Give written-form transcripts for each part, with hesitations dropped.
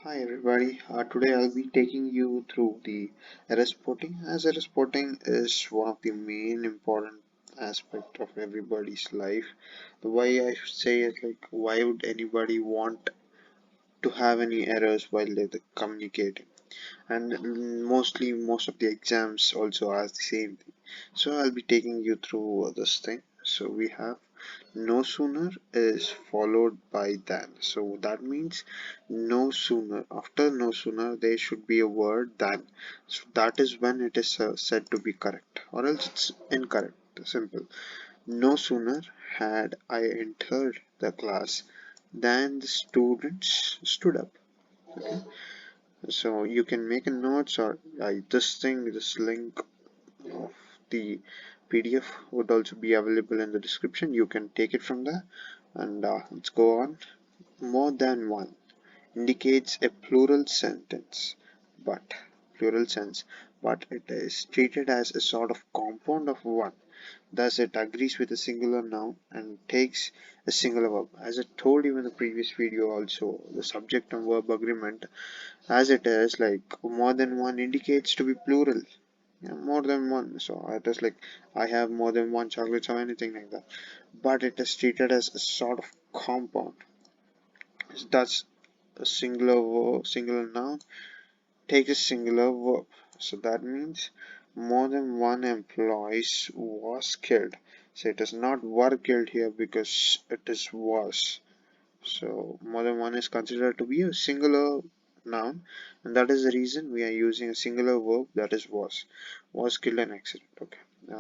Hi everybody. Today I'll be taking you through the error spotting, as error spotting is one of the main important aspect of everybody's life. The way I should say it, like, why would anybody want to have any errors while they're communicating? And mostly most of the exams also ask the same thing. So I'll be taking you through this thing. So we have no sooner is followed by than. So that means no sooner. After no sooner, there should be a word than. So that is when it is said to be correct, or else it's incorrect. Simple. No sooner had I entered the class than the students stood up. Okay, so you can make a notes, or this link of the PDF would also be available in the description. You can take it from there, and let's go on. More than one indicates a but plural sense, but it is treated as a sort of compound of one. Thus, it agrees with a singular noun and takes a singular verb. As I told you in the previous video, also the subject and verb agreement, as it is like more than one indicates to be plural. Yeah, more than one. So it is like I have more than one chocolates or anything like that. But it is treated as a sort of compound. That's a singular noun takes a singular verb. So that means more than one employees was killed. So it is not were killed here because it is was. So more than one is considered to be a singular noun, and that is the reason we are using a singular verb, that is was killed in accident. Okay.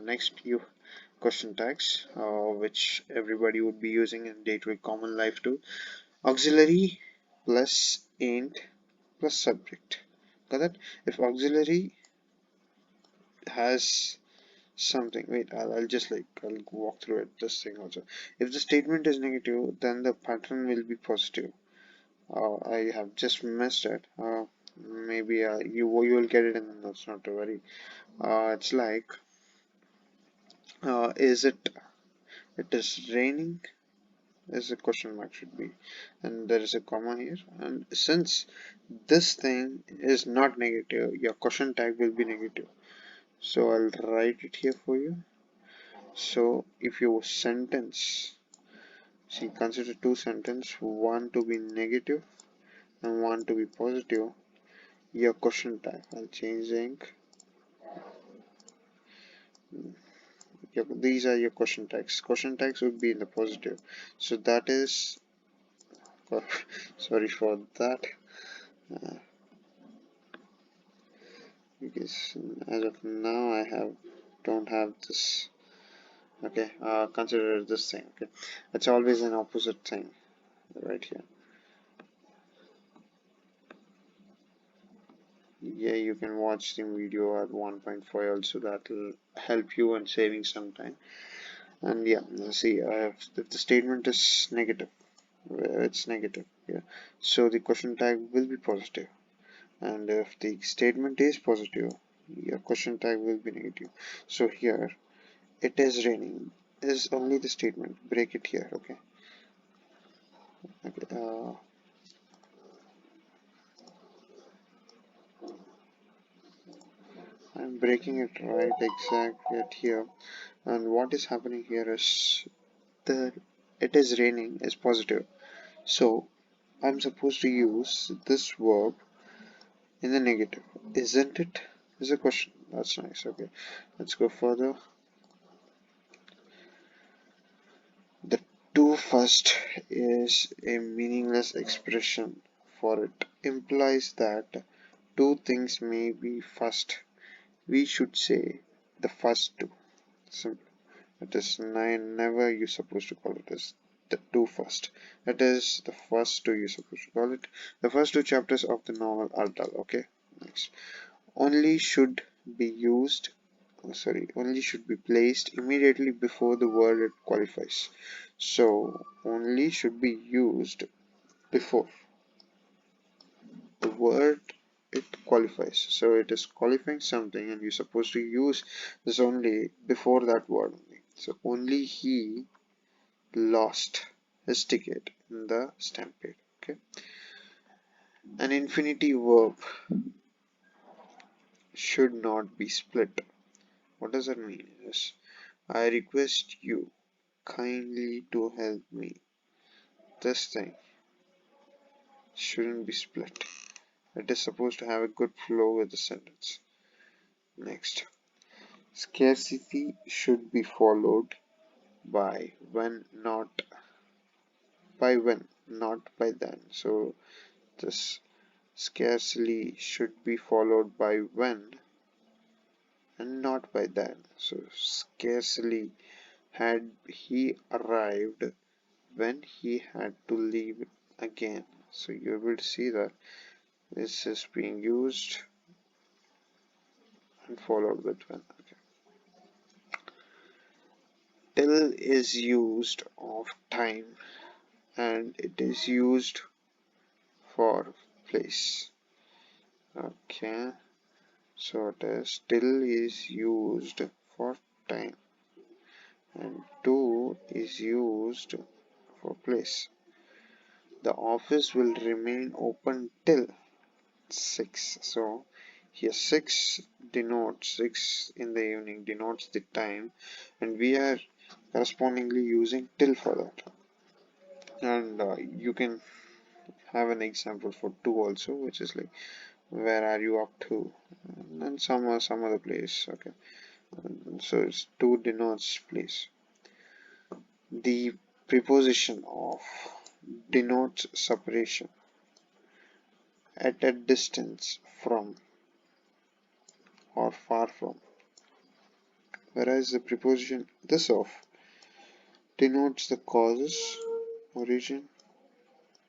Next few question tags, which everybody would be using in day-to-day common life too. Auxiliary plus ain't plus subject. Got that? If auxiliary has something, wait, I'll just like I'll walk through it. This thing also. If the statement is negative, then the pattern will be positive. I have just missed it. Maybe you will get it in the notes. Not to worry. It's like is it is raining? Is a question mark should be, and there is a comma here. And since this thing is not negative, your question tag will be negative. So I'll write it here for you. So if your sentence, see, consider two sentences, one to be negative and one to be positive. Your question tag, I'll change the ink. These are your question tags. Question tags would be in the positive. So that is, sorry for that, uh, because as of now I don't have this. Okay, consider this thing. Okay, it's always an opposite thing right here. Yeah, you can watch the video at 1.5 also. That will help you in saving some time. And yeah, see, if the statement is negative, it's negative. Yeah, so the question tag will be positive. And if the statement is positive, your question tag will be negative. So here, it is raining is only the statement. Break it here. Okay. Okay. I'm breaking it right exactly at here. And what is happening here is the it is raining is positive. So I'm supposed to use this verb in the negative, isn't it? Is a question. That's nice. Okay, let's go further. The to first is a meaningless expression, for it implies that two things may be first. We should say the first two. Simple. It is never you supposed to call it as the two first. It is the first two you supposed to call it. The first two chapters of the novel are dull. Okay. Next. Only should be used. Only should be placed immediately before the word it qualifies. So only should be used before the word it qualifies. So it is qualifying something, and you're supposed to use this only before that word only. So only he lost his ticket in the stampede. Okay. An infinitive verb should not be split. What does that mean? Is I request you kindly to help me. This thing shouldn't be split. It is supposed to have a good flow with the sentence. Next, scarcity should be followed by when, not by then. So this scarcely should be followed by when and not by then. So scarcely had he arrived when he had to leave again. So you're able to see that this is being used and followed with when. Okay. Till is used of time and it is used for place. Okay, so it is till is used for time and to is used for place. The office will remain open till 6. So here 6 in the evening denotes the time and we are correspondingly using till for that. And you can have an example for 2 also, which is like where are you up to, and some other place. Okay, and so it's 2 denotes place. The preposition of denotes separation at a distance from or far from, whereas the preposition this of denotes the causes, origin,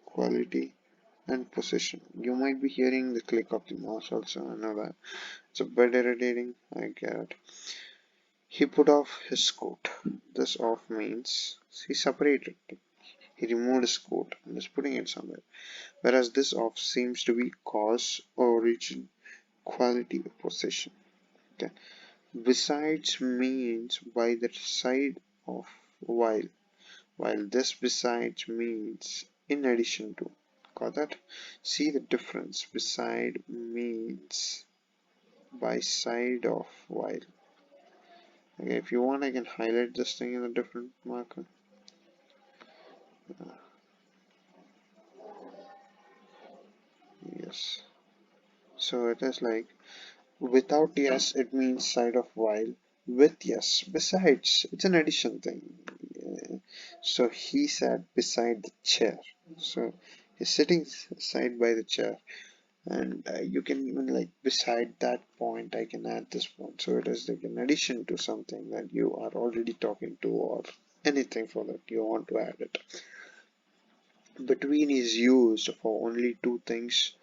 quality, and possession. You might be hearing the click of the mouse also. I know that it's a bit irritating. I get it. He put off his coat. This off means he separated. He removed his coat and is putting it somewhere. Whereas this off seems to be cause, origin, quality, or possession. Okay. Besides means by the side of while. While this besides means in addition to. Got that? See the difference. Beside means by side of while. Okay, if you want I can highlight this thing in a different marker. Yes. So it is like without yes it means side of while. With yes, besides, it's an addition thing. So he sat beside the chair. So he's sitting side by the chair. And you can even like beside that point I can add this point, so it is like an addition to something that you are already talking to or anything for that you want to add it. Between is used for only 2 things.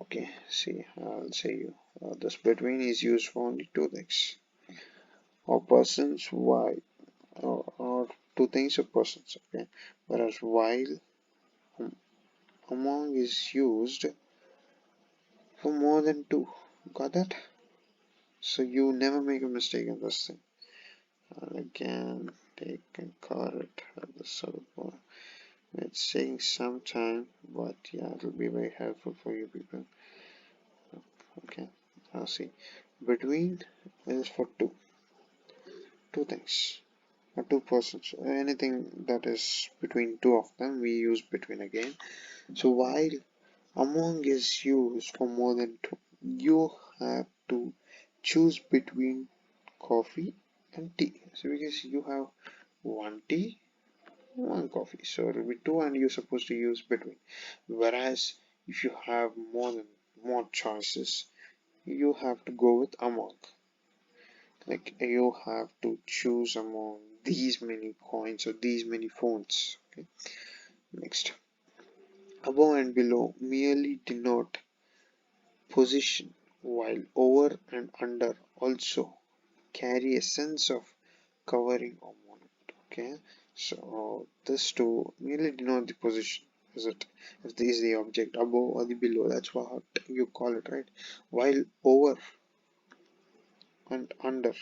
Okay, see, I'll say you this between is used for only 2 things or persons. Why or 2 things or persons. Okay, whereas while among is used for more than 2. Got that? So you never make a mistake in this thing. And again, take and call it at the server. It's taking some time, but yeah, it'll be very helpful for you people. Okay, I'll see. Between is for two things, or 2 persons. Anything that is between 2 of them, we use between again. So while among is used for more than 2, you have to choose between coffee and tea. So because you have 1 tea, 1 coffee, so it will be 2 and you're supposed to use between. Whereas if you have more choices, you have to go with among. Like you have to choose among these many coins or these many phones. Okay. Next, above and below merely denote position, while over and under also carry a sense of covering or monument. Okay, so this to merely denote the position. Is it if this is the object above or the below? That's what you call it, right? While over and under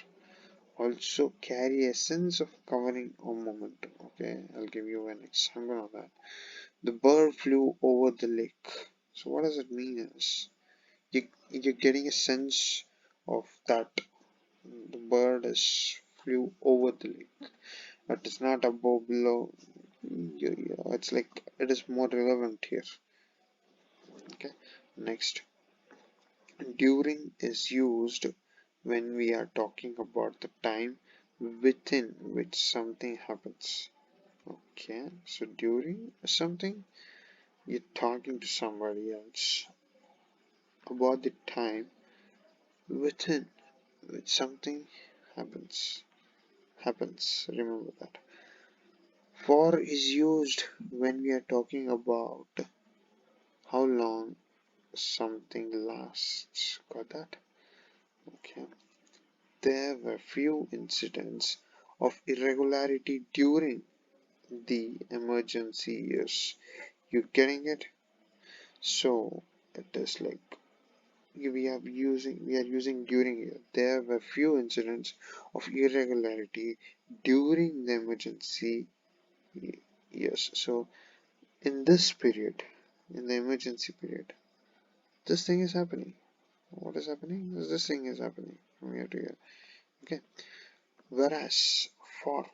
also carry a sense of covering or momentum. Okay, I'll give you an example of that. The bird flew over the lake. So what does it mean is you're getting a sense of that the bird is flew over the lake. It is not above below. It's like it is more relevant here. Okay. Next, during is used when we are talking about the time within which something happens. Okay, so during something, you're talking to somebody else about the time within which something happens. Remember that. For is used when we are talking about how long something lasts. Got that? Okay. There were few incidents of irregularity during the emergency years. You getting it? So it is like we are using during here. There were few incidents of irregularity during the emergency years. So in this period, in the emergency period, this thing is happening. What is happening? This thing is happening from here to here. Okay. Whereas for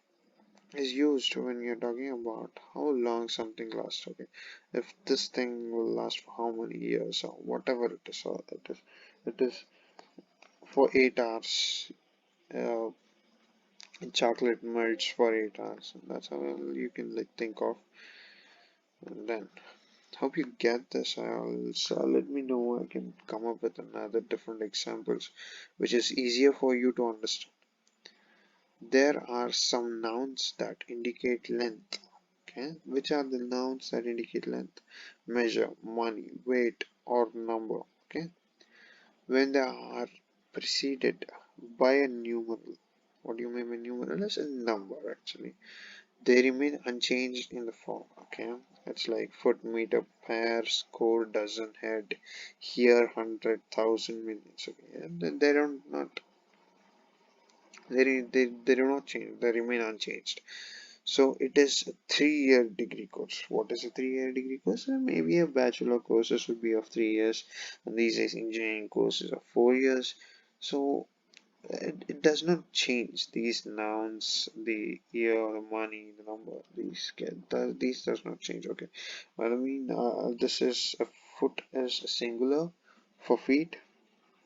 is used when you're talking about how long something lasts. Okay, if this thing will last for how many years or whatever it is, or it is for 8 hours. Uh, Chocolate melts for 8 hours. That's how you can like think of. And then hope you get this. So let me know. I can come up with another different examples, which is easier for you to understand. There are some nouns that indicate length. Okay, which are the nouns that indicate length? Measure, money, weight, or number. Okay, when they are preceded by a numeral. What do you mean by numeral? It's a number actually. They remain unchanged in the form. Okay, it's like foot, meter, pair, score, dozen, head, here, 100,000, millions. Okay, and then they don't not they do not change. They remain unchanged. So it is a 3-year degree course. What is a 3-year degree course? Maybe a bachelor courses would be of 3 years, and these days engineering courses are 4 years. So it does not change these nouns, the year, the money, the number. These does not change. Okay, well, I mean this is a foot is a singular for feet,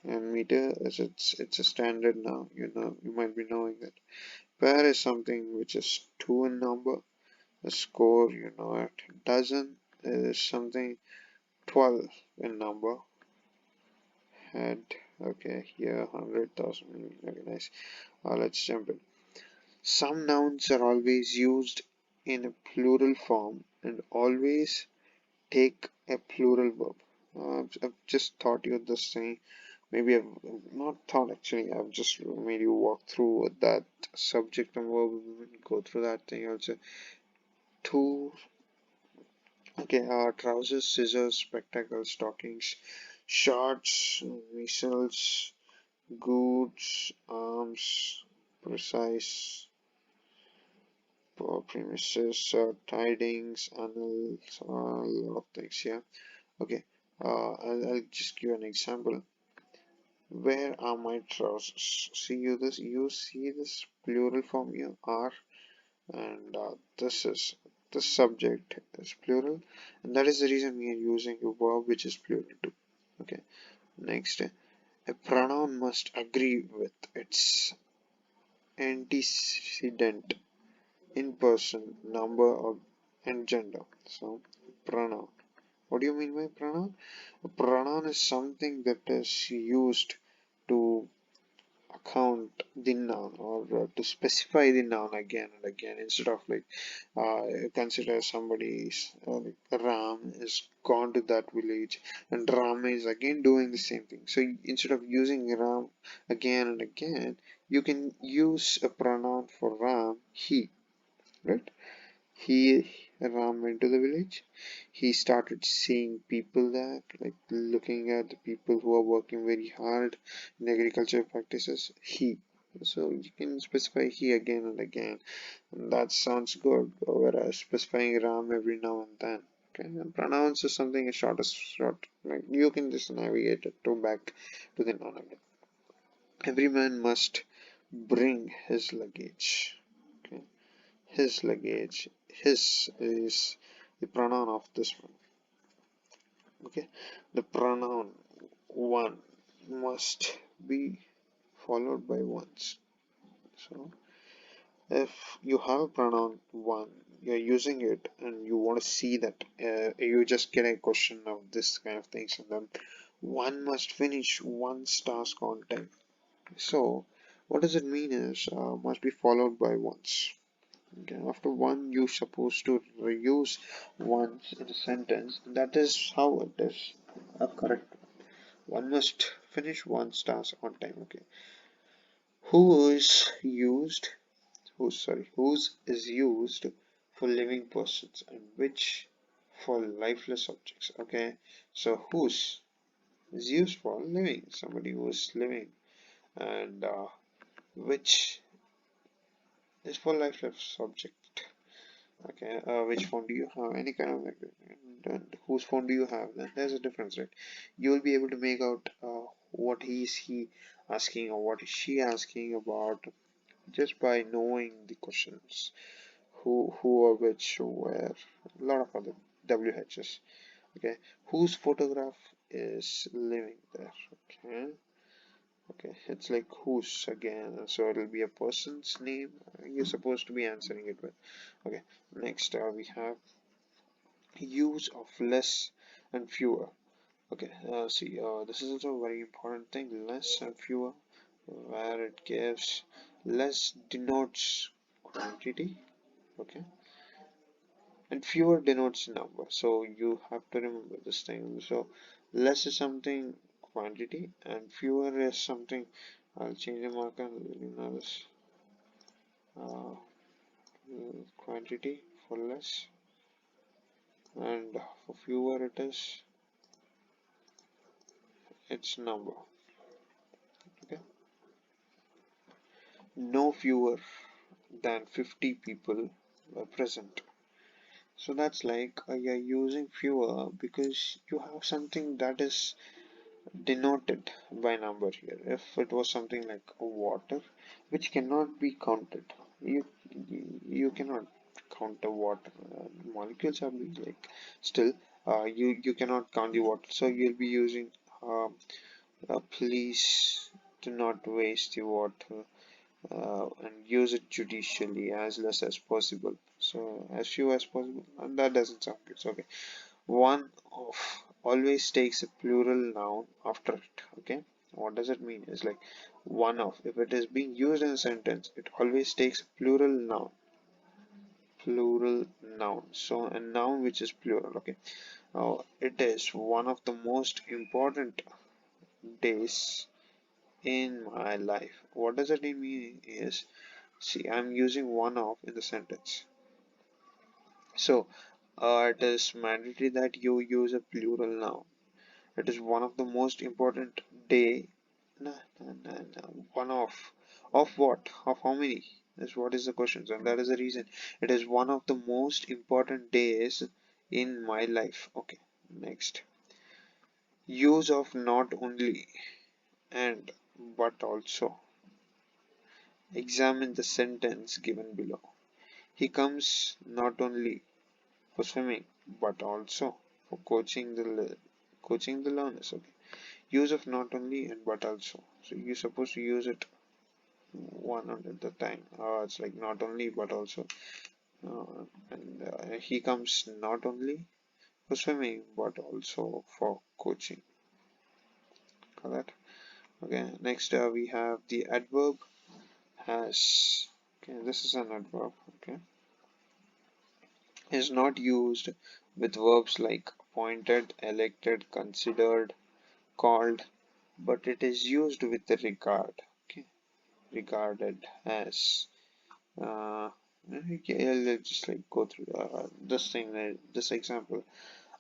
and meter is it's a standard now. You might be knowing that. Pair is something which is two in number. A score, it. Dozen is something 12 in number. Head, okay, here 100,000. Okay, nice. Let's jump in. Some nouns are always used in a plural form and always take a plural verb. I've just thought you this thing. Maybe I've not thought actually. I've just made you walk through that subject and verb. Go through that thing also. Two. Okay, trousers, scissors, spectacles, stockings, shorts, whistles, goods, arms, precise, premises, tidings, annals, a lot of things here. Okay, I'll just give an example. Where are my trousers? You see this plural form here, are, and this is the subject is plural, and that is the reason we are using a verb which is plural too. Okay, next, a pronoun must agree with its antecedent in person, number, or and gender. So pronoun, what do you mean by pronoun? A pronoun is something that is used to account the noun, or to specify the noun again and again, instead of like consider somebody's like Ram is gone to that village and Ram is again doing the same thing. So instead of using Ram again and again, you can use a pronoun for Ram, he, right? He Ram went to the village. He started seeing people there, like looking at the people who are working very hard in agriculture practices. He. So you can specify he again and again. And that sounds good, whereas specifying Ram every now and then. Okay, and pronouns is something as short as short. Like you can just navigate it to back to the noun again. Every man must bring his luggage. Okay, his luggage. His is the pronoun of this one. Okay, the pronoun one must be followed by once. So if you have a pronoun one, you're using it and you want to see that you just get a question of this kind of things, and then one must finish one's task on time. So what does it mean is must be followed by once. Okay, after one you're supposed to reuse once in a sentence. That is how it is a correct. One must finish one's task on time. Okay, who is used whose is used for living persons and which for lifeless objects. Okay, so whose is used for living, somebody who is living, and which is for lifeless object. Okay, which phone do you have? Any kind of like, and whose phone do you have? Then there's a difference, right? You will be able to make out what he asking or what is she asking about just by knowing the questions. Who or which, where, a lot of other WHs. Okay, whose photograph is living there? Okay, okay, it's like whose again, so it'll be a person's name you're supposed to be answering it with. Okay, next we have use of less and fewer. Okay, see, this is also a very important thing, less and fewer, where it gives less denotes quantity. Okay, and fewer denotes number, so you have to remember this thing. So less is something quantity and fewer is something, I'll change the marker, this uh, quantity for less, and for fewer it is its number. Okay, no fewer than 50 people were present. So that's like you're using fewer because you have something that is denoted by number here. If it was something like water, which cannot be counted, you cannot count the water. Molecules are big, like still you cannot count the water. So you'll be using please do not waste the water and use it judicially as less as possible. So as few as possible, and that doesn't sound good. So, okay, one of always takes a plural noun after it. Okay, what does it mean? It's like one of, if it is being used in a sentence, it always takes a plural noun. So a noun which is plural. Okay, it is one of the most important days in my life. What does it mean is, see, I'm using one of in the sentence. So it is mandatory that you use a plural noun. It is one of the most important day. No, no, no, no. One of what? Of how many? Is what is the question, and that is the reason. It is one of the most important days in my life. Okay, next. Use of not only and but also. Examine the sentence given below. He comes not only for swimming but also for coaching the learners. Okay. Use of not only and but also. So you're supposed to use it one at the time. It's like not only but also. And he comes not only for swimming but also for coaching. Correct. Okay. Next we have the adverb has. Okay, this is an adverb. Okay, is not used with verbs like appointed, elected, considered, called, but it is used with the regard. Okay, regarded as. Okay, let's just like go through this thing, this example.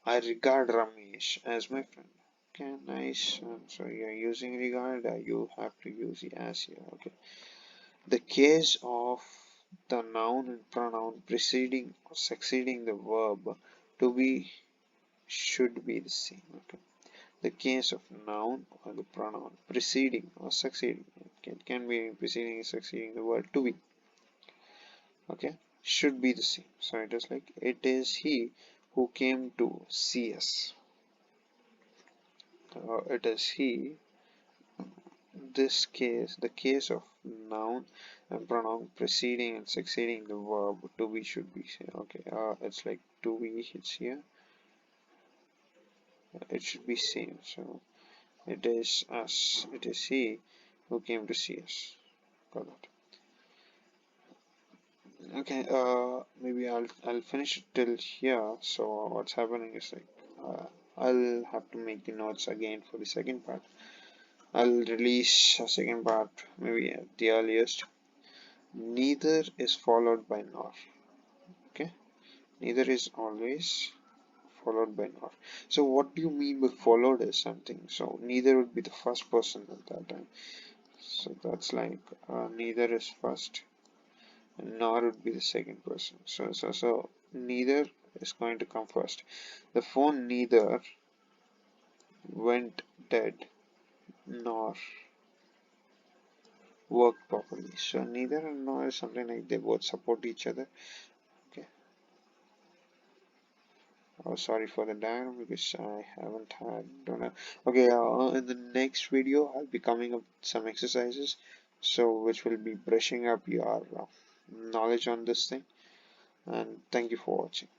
I regard Ramesh as my friend. Okay, nice. So you're using regard, you have to use the as here. Okay. The case of the noun and pronoun preceding or succeeding the verb to be should be the same. Okay. The case of noun or the pronoun preceding or succeeding. It can be preceding or succeeding the word to be. Okay. Should be the same. So it is like it is he who came to see us. It is he. This case, the case of noun and pronoun preceding and succeeding the verb to be should be. Okay. It's like to be. It's here. It should be same. So it is us. It is he who came to see us. Got that. Okay, maybe I'll finish it till here. So what's happening is like I'll have to make the notes again for the second part. I'll release a second part maybe at the earliest. Neither is followed by nor. Okay, neither is always followed by nor. So what do you mean by followed is something? So neither would be the first person at that time. So that's like neither is first nor would be the second person. So neither is going to come first. The phone neither went dead nor worked properly. So neither and nor is something like they both support each other. Okay. Oh, sorry for the diagram because I haven't had. Don't know. Okay. In the next video, I'll be coming up with some exercises, so which will be brushing up your knowledge on this thing. And thank you for watching.